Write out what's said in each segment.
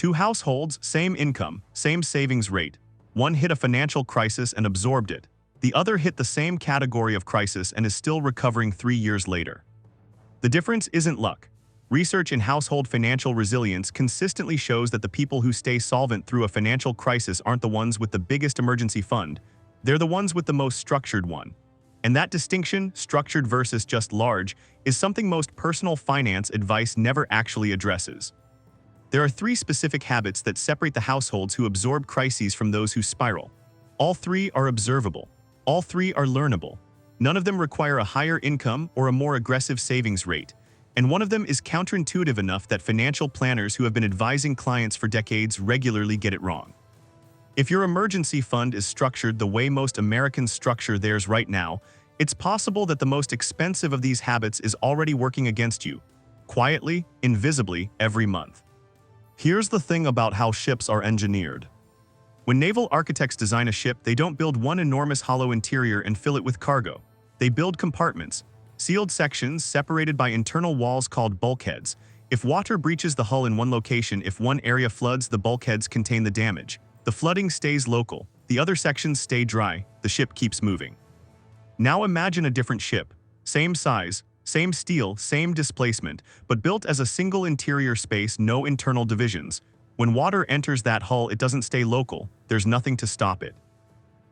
Two households, same income, same savings rate. One hit a financial crisis and absorbed it. The other hit the same category of crisis and is still recovering 3 years later. The difference isn't luck. Research in household financial resilience consistently shows that the people who stay solvent through a financial crisis aren't the ones with the biggest emergency fund. They're the ones with the most structured one. And that distinction, structured versus just large, is something most personal finance advice never actually addresses. There are 3 specific habits that separate the households who absorb crises from those who spiral. All 3 are observable. All 3 are learnable. None of them require a higher income or a more aggressive savings rate. And one of them is counterintuitive enough that financial planners who have been advising clients for decades regularly get it wrong. If your emergency fund is structured the way most Americans structure theirs right now, it's possible that the most expensive of these habits is already working against you, quietly, invisibly, every month. Here's the thing about how ships are engineered. When naval architects design a ship, they don't build one enormous hollow interior and fill it with cargo. They build compartments, sealed sections separated by internal walls called bulkheads. If water breaches the hull in one location, if one area floods, the bulkheads contain the damage. The flooding stays local, the other sections stay dry, the ship keeps moving. Now imagine a different ship, same size, same steel, same displacement, but built as a single interior space, no internal divisions. When water enters that hull, it doesn't stay local, there's nothing to stop it.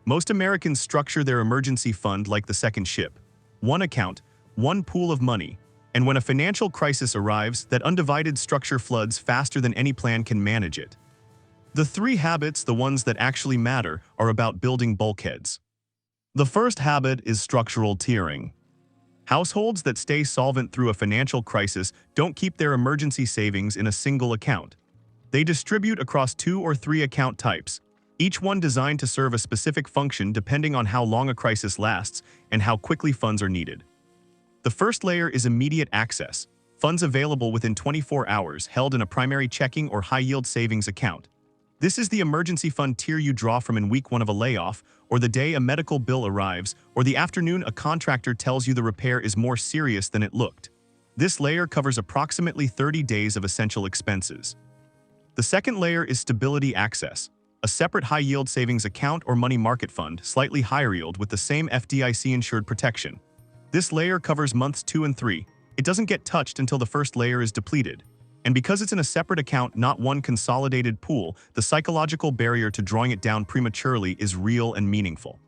Most Americans structure their emergency fund like the second ship. One account, one pool of money, and when a financial crisis arrives, that undivided structure floods faster than any plan can manage it. The 3 habits, the ones that actually matter, are about building bulkheads. The first habit is structural tiering. Households that stay solvent through a financial crisis don't keep their emergency savings in a single account. They distribute across 2 or 3 account types, each one designed to serve a specific function depending on how long a crisis lasts and how quickly funds are needed. The first layer is immediate access, funds available within 24 hours held in a primary checking or high-yield savings account. This is the emergency fund tier you draw from in week 1 of a layoff, or the day a medical bill arrives, or the afternoon a contractor tells you the repair is more serious than it looked. This layer covers approximately 30 days of essential expenses. The second layer is stability access, a separate high-yield savings account or money market fund, slightly higher yield with the same FDIC-insured protection. This layer covers months 2 and 3. It doesn't get touched until the first layer is depleted. And because it's in a separate account, not one consolidated pool, the psychological barrier to drawing it down prematurely is real and meaningful.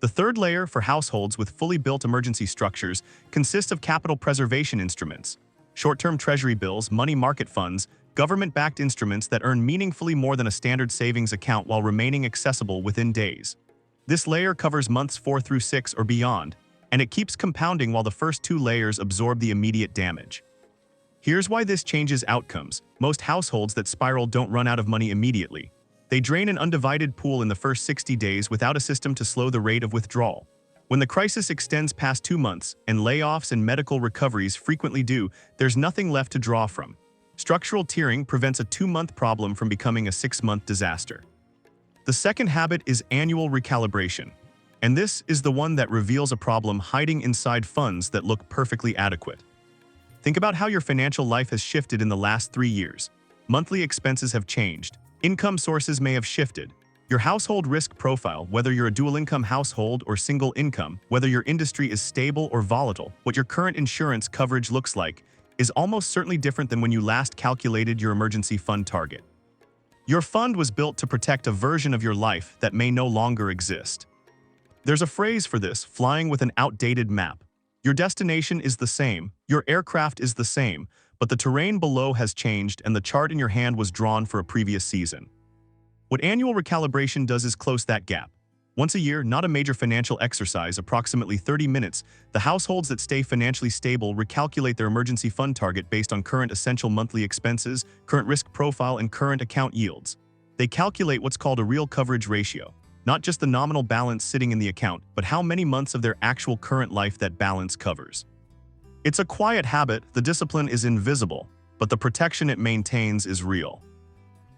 The third layer, for households with fully built emergency structures, consists of capital preservation instruments, short-term treasury bills, money market funds, government-backed instruments that earn meaningfully more than a standard savings account while remaining accessible within days. This layer covers months 4 through 6 or beyond, and it keeps compounding while the first 2 layers absorb the immediate damage. Here's why this changes outcomes. Most households that spiral don't run out of money immediately. They drain an undivided pool in the first 60 days without a system to slow the rate of withdrawal. When the crisis extends past 2 months, and layoffs and medical recoveries frequently do, there's nothing left to draw from. Structural tiering prevents a 2-month problem from becoming a 6-month disaster. The second habit is annual recalibration. And this is the one that reveals a problem hiding inside funds that look perfectly adequate. Think about how your financial life has shifted in the last 3 years. Monthly expenses have changed. Income sources may have shifted. Your household risk profile, whether you're a dual-income household or single income, whether your industry is stable or volatile, what your current insurance coverage looks like, is almost certainly different than when you last calculated your emergency fund target. Your fund was built to protect a version of your life that may no longer exist. There's a phrase for this: flying with an outdated map. Your destination is the same, your aircraft is the same, but the terrain below has changed and the chart in your hand was drawn for a previous season. What annual recalibration does is close that gap. Once a year, not a major financial exercise, approximately 30 minutes, the households that stay financially stable recalculate their emergency fund target based on current essential monthly expenses, current risk profile, and current account yields. They calculate what's called a real coverage ratio. Not just the nominal balance sitting in the account, but how many months of their actual current life that balance covers. It's a quiet habit, the discipline is invisible, but the protection it maintains is real.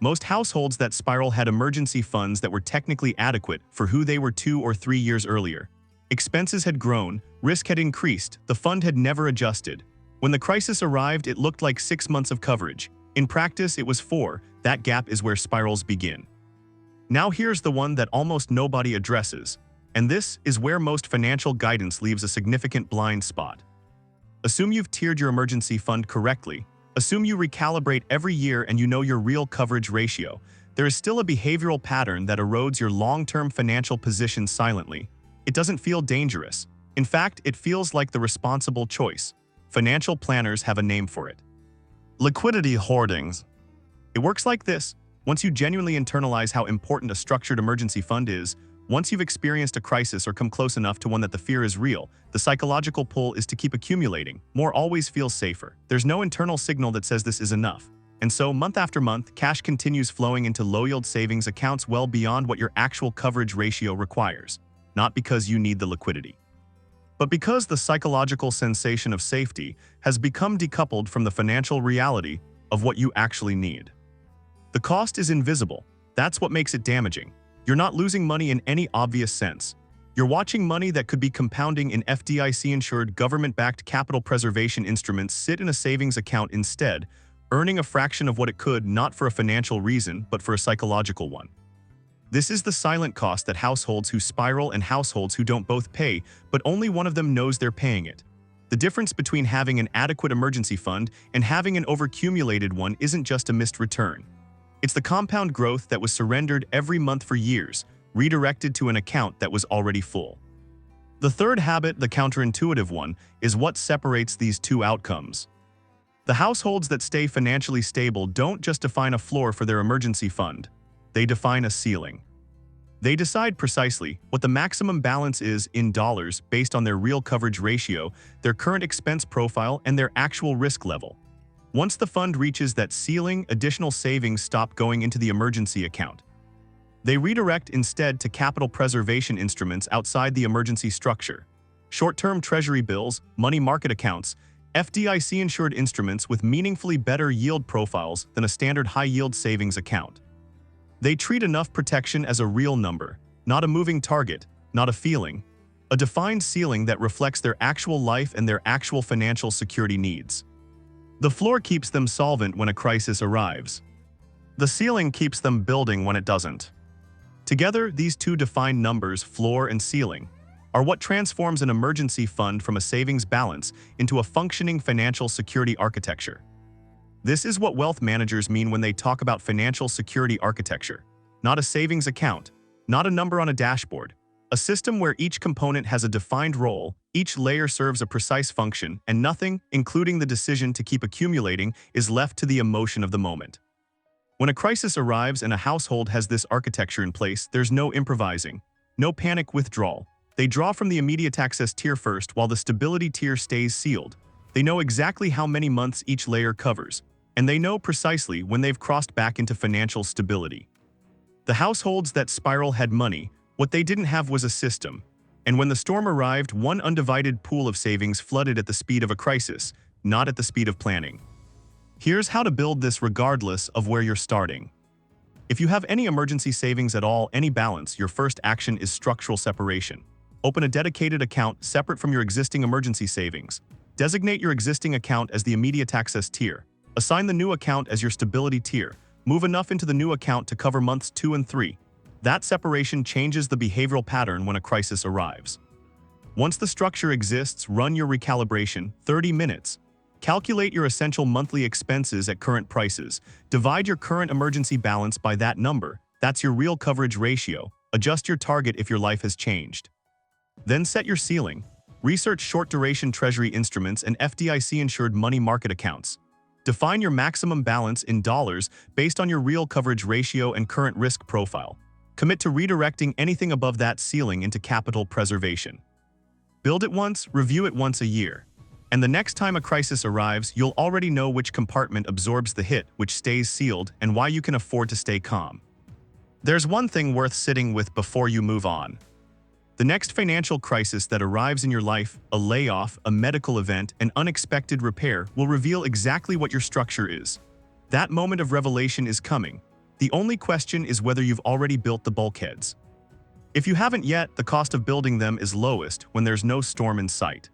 Most households that spiral had emergency funds that were technically adequate for who they were 2 or 3 years earlier. Expenses had grown, risk had increased, the fund had never adjusted. When the crisis arrived, it looked like 6 months of coverage. In practice, it was 4, That gap is where spirals begin. Now here's the one that almost nobody addresses, and this is where most financial guidance leaves a significant blind spot. Assume you've tiered your emergency fund correctly. Assume you recalibrate every year and you know your real coverage ratio. There is still a behavioral pattern that erodes your long-term financial position silently. It doesn't feel dangerous. In fact, it feels like the responsible choice. Financial planners have a name for it: liquidity hoardings. It works like this. Once you genuinely internalize how important a structured emergency fund is, once you've experienced a crisis or come close enough to one that the fear is real, the psychological pull is to keep accumulating. More always feels safer. There's no internal signal that says this is enough. And so, month after month, cash continues flowing into low-yield savings accounts well beyond what your actual coverage ratio requires. Not because you need the liquidity, but because the psychological sensation of safety has become decoupled from the financial reality of what you actually need. The cost is invisible. That's what makes it damaging. You're not losing money in any obvious sense. You're watching money that could be compounding in FDIC-insured government-backed capital preservation instruments sit in a savings account instead, earning a fraction of what it could, not for a financial reason, but for a psychological one. This is the silent cost that households who spiral and households who don't both pay, but only one of them knows they're paying it. The difference between having an adequate emergency fund and having an overaccumulated one isn't just a missed return. It's the compound growth that was surrendered every month for years, redirected to an account that was already full. The third habit, the counterintuitive one, is what separates these two outcomes. The households that stay financially stable don't just define a floor for their emergency fund. They define a ceiling. They decide precisely what the maximum balance is in dollars based on their real coverage ratio, their current expense profile, and their actual risk level. Once the fund reaches that ceiling, additional savings stop going into the emergency account. They redirect instead to capital preservation instruments outside the emergency structure. Short-term treasury bills, money market accounts, FDIC-insured instruments with meaningfully better yield profiles than a standard high-yield savings account. They treat enough protection as a real number, not a moving target, not a feeling, a defined ceiling that reflects their actual life and their actual financial security needs. The floor keeps them solvent when a crisis arrives. The ceiling keeps them building when it doesn't. Together, these two defined numbers, floor and ceiling, are what transforms an emergency fund from a savings balance into a functioning financial security architecture. This is what wealth managers mean when they talk about financial security architecture. Not a savings account, not a number on a dashboard. A system where each component has a defined role, each layer serves a precise function, and nothing, including the decision to keep accumulating, is left to the emotion of the moment. When a crisis arrives and a household has this architecture in place, there's no improvising, no panic withdrawal. They draw from the immediate access tier first while the stability tier stays sealed. They know exactly how many months each layer covers, and they know precisely when they've crossed back into financial stability. The households that spiral had money. What they didn't have was a system, and when the storm arrived, one undivided pool of savings flooded at the speed of a crisis, not at the speed of planning. Here's how to build this regardless of where you're starting. If you have any emergency savings at all, any balance, your first action is structural separation. Open a dedicated account separate from your existing emergency savings. Designate your existing account as the immediate access tier. Assign the new account as your stability tier. Move enough into the new account to cover months 2 and 3. That separation changes the behavioral pattern when a crisis arrives. Once the structure exists, run your recalibration, 30 minutes. Calculate your essential monthly expenses at current prices. Divide your current emergency balance by that number. That's your real coverage ratio. Adjust your target if your life has changed. Then set your ceiling. Research short-duration treasury instruments and FDIC-insured money market accounts. Define your maximum balance in dollars based on your real coverage ratio and current risk profile. Commit to redirecting anything above that ceiling into capital preservation. Build it once, review it once a year. And the next time a crisis arrives, you'll already know which compartment absorbs the hit, which stays sealed, and why you can afford to stay calm. There's one thing worth sitting with before you move on. The next financial crisis that arrives in your life, a layoff, a medical event, an unexpected repair, will reveal exactly what your structure is. That moment of revelation is coming. The only question is whether you've already built the bulkheads. If you haven't yet, the cost of building them is lowest when there's no storm in sight.